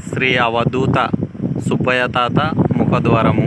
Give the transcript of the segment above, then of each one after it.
శ్రీ అవధూత సుబ్బయ్య తాత ముఖద్వారము.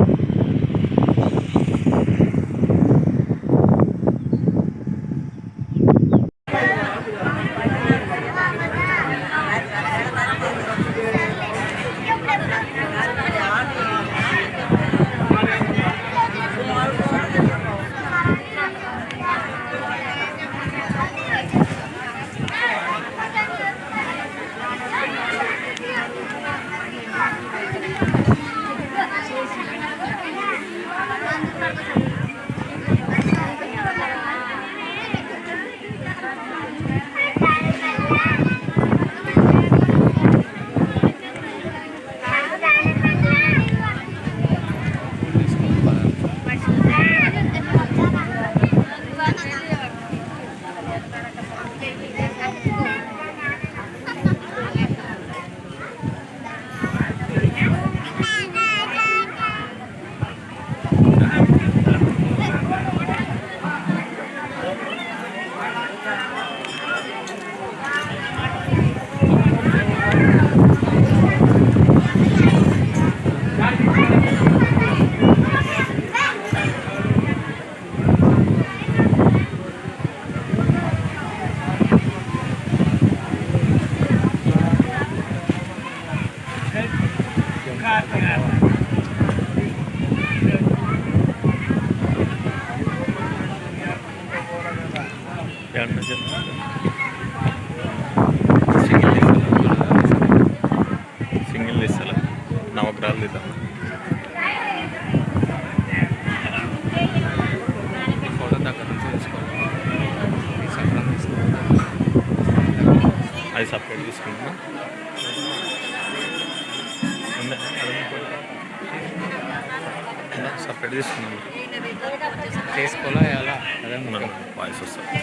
సింగిల్ ఇస్తల నవగ్రహాలు తీద్దాం. ఫోటో దగ్గర నుంచి తీసుకోవాలి. అది సపరేట్ తీసుకుంటున్నా. సపరేట్ తీసుకున్నాను. చేసుకోవాలా ఎలా అదే మనం వాయిస్ వస్తుంది.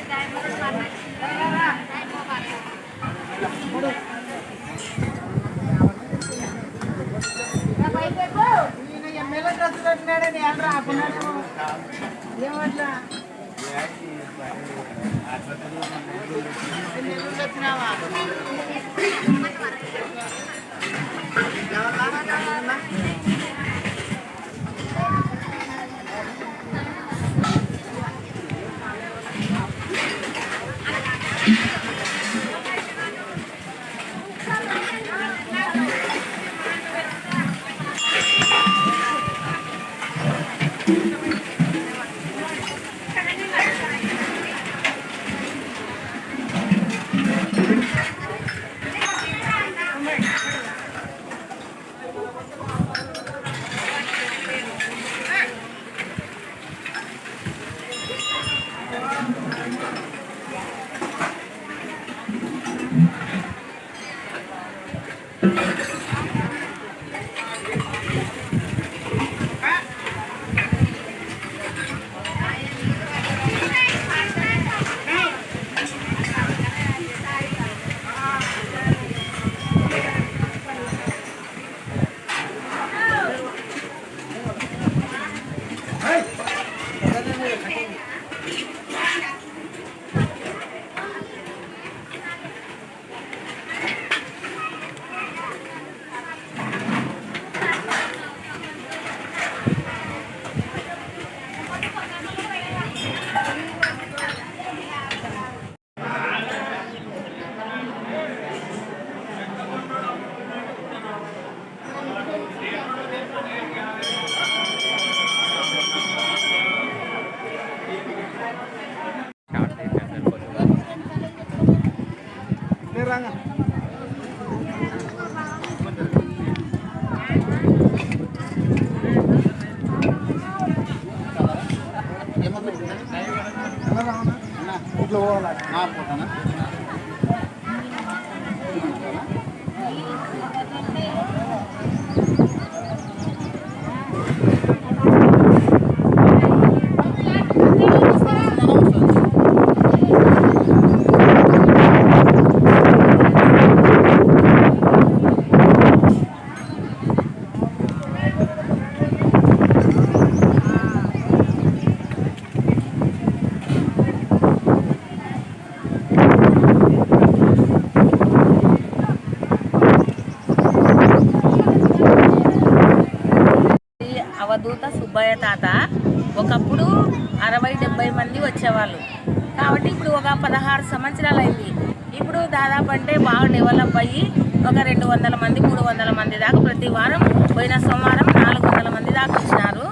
దాదాపు అంటే బాగా డెవలప్ అయ్యి ఒక 200 మంది 300 మంది దాకా ప్రతి వారం, పోయిన సోమవారం 400 మంది దాకా వచ్చినారు.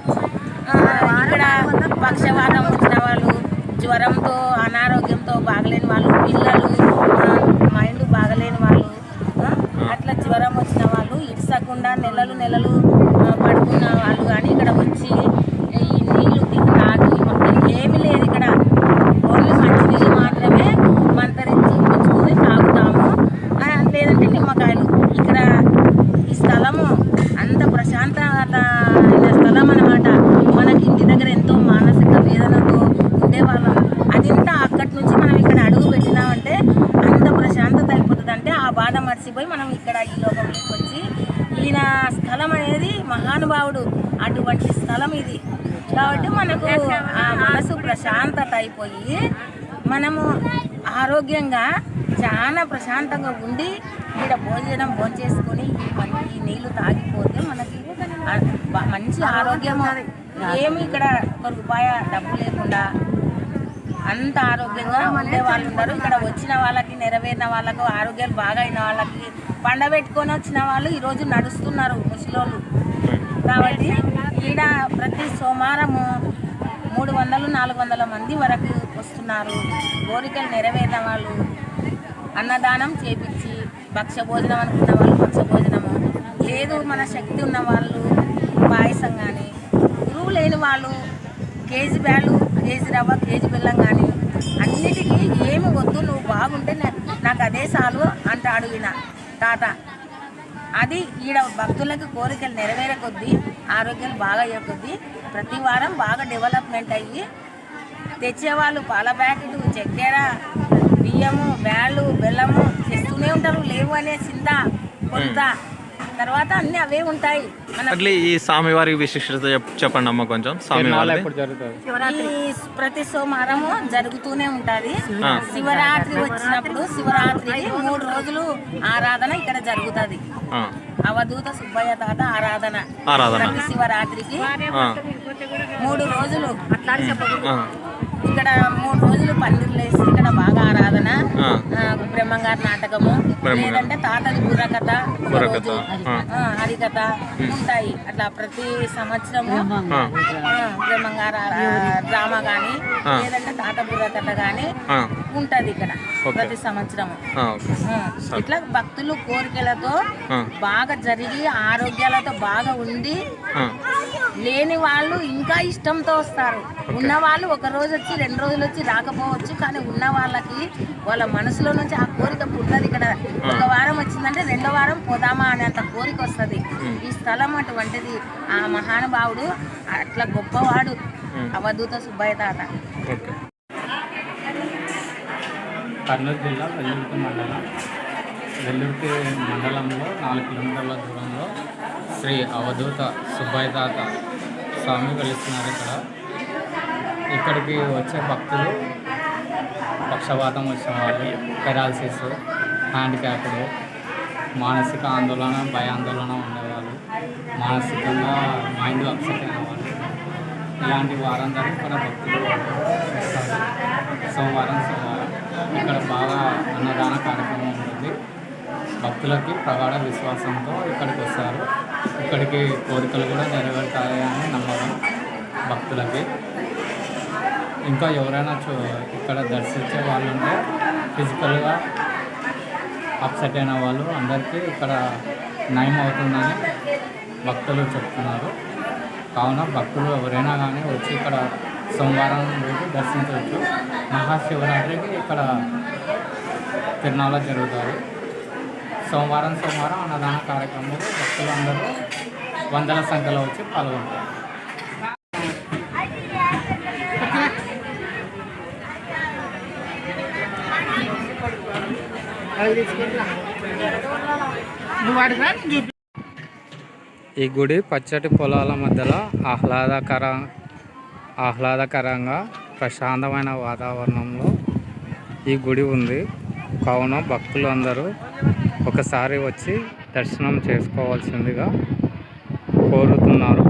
ఇక్కడ పక్షవాతం వచ్చిన వాళ్ళు, జ్వరంతో అనారోగ్యంతో బాగలేని వాళ్ళు, పిల్లలు మైండ్ బాగలేని వాళ్ళు, అట్లా జ్వరం వచ్చిన వాళ్ళు, ఇడ్సకుండా నెలలు పడుకున్న వాళ్ళు కానీ ఇక్కడ వచ్చి ఈ నీళ్లు తాగి మొత్తం ఏమీ లేదు. ఇక్కడ ఓన్లీ మంచినీళ్ళు మాత్రమే మంతరించి పుచ్చుకొని తాగుతాము, లేదంటే నిమ్మకాయలు. ఇక్కడ ఈ స్థలము అంత ప్రశాంతత స్థలం అన్నమాట. మనకి ఇంటి దగ్గర ఎంతో మానసిక వేదనతో ఉండేవాళ్ళం, అదింతా అక్కడి నుంచి మనం ఇక్కడ అడుగు పెట్టినామంటే అంత ప్రశాంతత అయిపోతుంది. అంటే ఆ బాధ మర్చిపోయి మనం ఇక్కడ ఈ లోకంలోకి వచ్చి, ఈయన స్థలం అనేది మహానుభావుడు, అటువంటి స్థలం ఇది. కాబట్టి మనకు ఆ మనసు ప్రశాంతత అయిపోయి మనము ఆరోగ్యంగా చాలా ప్రశాంతంగా ఉండి ఇక్కడ భోంచేసుకొని ఈ నీళ్లు తాగిపోతే మనకి మంచి ఆరోగ్యం. ఏమి ఇక్కడ ఒక రూపాయ డబ్బు లేకుండా అంత ఆరోగ్యంగా ఉండే వాళ్ళు ఉన్నారు. ఇక్కడ వచ్చిన వాళ్ళకి, నెరవేరిన వాళ్ళకు, ఆరోగ్యాలు బాగా అయిన వాళ్ళకి, పండబెట్టుకొని వచ్చిన వాళ్ళు ఈరోజు నడుస్తున్నారు ముసలోళ్ళు. కాబట్టి ఈడ ప్రతి సోమవారము 300-400 మంది వరకు వస్తున్నారు. కోరికలు నెరవేరిన వాళ్ళు అన్నదానం చేపించి, భక్ష భోజనం అనుకున్న వాళ్ళు భక్ష భోజనము, లేదు మన శక్తి ఉన్న వాళ్ళు పాయసం కానీ, గురువు లేని వాళ్ళు కేజీ బ్యాలు, కేజీ రవ్వ, కేజీ బెల్లం కానీ, అన్నిటికీ ఏమి వద్దు, నువ్వు బాగుంటే నాకు అదే చాలు అంటాడు ఈయన తాత. అది ఈడ భక్తులకు కోరికలు నెరవేరే కొద్దీ, ఆరోగ్యాలు బాగా అయ్యే కొద్దీ ప్రతి వారం బాగా డెవలప్మెంట్ అయ్యి తెచ్చేవాళ్ళు పాల ప్యాకెట్, చక్కెర, బియ్యము, బ్యాళ్ళు, బెల్లము తెస్తూనే ఉంటారు. లేవు అనే చింత కొంత, తర్వాత అన్ని అవే ఉంటాయి. అట్లా ఈ స్వామివారి విశిష్టత చెప్పండి అమ్మ కొంచెం. స్వామివారి ప్రతి సోమవారము జరుగుతూనే ఉంటది. శివరాత్రి వచ్చినప్పుడు శివరాత్రికి 3 రోజులు ఆరాధన ఇక్కడ జరుగుతుంది. అవధూత సుబ్బయ్య తాత ఆరాధన ప్రతి శివరాత్రికి 3 రోజులు ఇక్కడ 3 రోజులు పందిర్లు వేసి ఇక్కడ బాగా ఆరాధన, బ్రహ్మంగారి నాటకము, లేదంటే తాతది బుర్రకథ, హరికథ ఉంటాయి. అట్లా ప్రతి సంవత్సరము బ్రహ్మంగారు డ్రామా కానీ, లేదంటే తాత బుర్రకథ కానీ ఉంటది ఇక్కడ ప్రతి సంవత్సరము. ఇట్లా భక్తులు కోరికలతో బాగా జరిగి, ఆరోగ్యాలతో బాగా ఉండి, లేని వాళ్ళు ఇంకా ఇష్టంతో వస్తారు. ఉన్న వాళ్ళు 1 రోజు వచ్చి 2 రోజులు వచ్చి రాకపోవచ్చు, కానీ ఉన్న వాళ్ళకి వాళ్ళ మనసులో నుంచి ఆ కోరిక పుట్టదు. ఇక్కడ 1 వారం వచ్చిందంటే 2వ వారం పోదామా అనేంత కోరిక వస్తుంది. ఈ స్థలం అటువంటిది. ఆ మహానుభావుడు అట్లా గొప్పవాడు అవధూత సుబ్బయ్య తాత. కర్నూలు జిల్లా వెల్లుర్తి మండలంలో 4 కిలోమీటర్ల దూరంలో శ్రీ అవధూత సుబ్బయ్య తాత స్వామి వెలుస్తున్నారు. ఇక్కడికి వచ్చే భక్తులు పక్షవాతం వచ్చిన వాళ్ళు, పెరాలసిస్, హ్యాండిక్యాప్డ్, మానసిక ఆందోళన, భయాందోళన ఉండేవాళ్ళు, మానసికంగా మైండ్ అప్సెట్ అయిన వాళ్ళు, ఇలాంటి వారందరూ ఇక్కడ భక్తులు వస్తారు. సోమవారం ఇక్కడ బాగా అన్నదాన కార్యక్రమం ఉంటుంది. భక్తులకి ప్రగాఢ విశ్వాసంతో ఇక్కడికి వస్తారు. ఇక్కడికి కోరికలు కూడా నెరవేరుతాయని నమ్మకం భక్తులకి. ఇంకా ఎవరైనా ఇక్కడ దర్శించే వాళ్ళు ఉంటే ఫిజికల్గా అప్సెట్ అయిన వాళ్ళు అందరికీ ఇక్కడ నయం అవుతుందని భక్తులు చెప్తున్నారు. కావున భక్తులు ఎవరైనా కానీ వచ్చి ఇక్కడ సోమవారం రోజు దర్శించవచ్చు. మహాశివరాత్రికి ఇక్కడ తిరునాళ్ళ జరుగుతుంది. సోమవారం అన్నదాన కార్యక్రమంలో భక్తులందరూ వందల సంఖ్యలో వచ్చి పాల్గొంటారు. ఈ గుడి పచ్చటి పొలాల మధ్యలో ఆహ్లాదకరంగా ప్రశాంతమైన వాతావరణంలో ఈ గుడి ఉంది. కావున భక్తులు అందరూ ఒకసారి వచ్చి దర్శనం చేసుకోవాల్సిందిగా కోరుతున్నారు.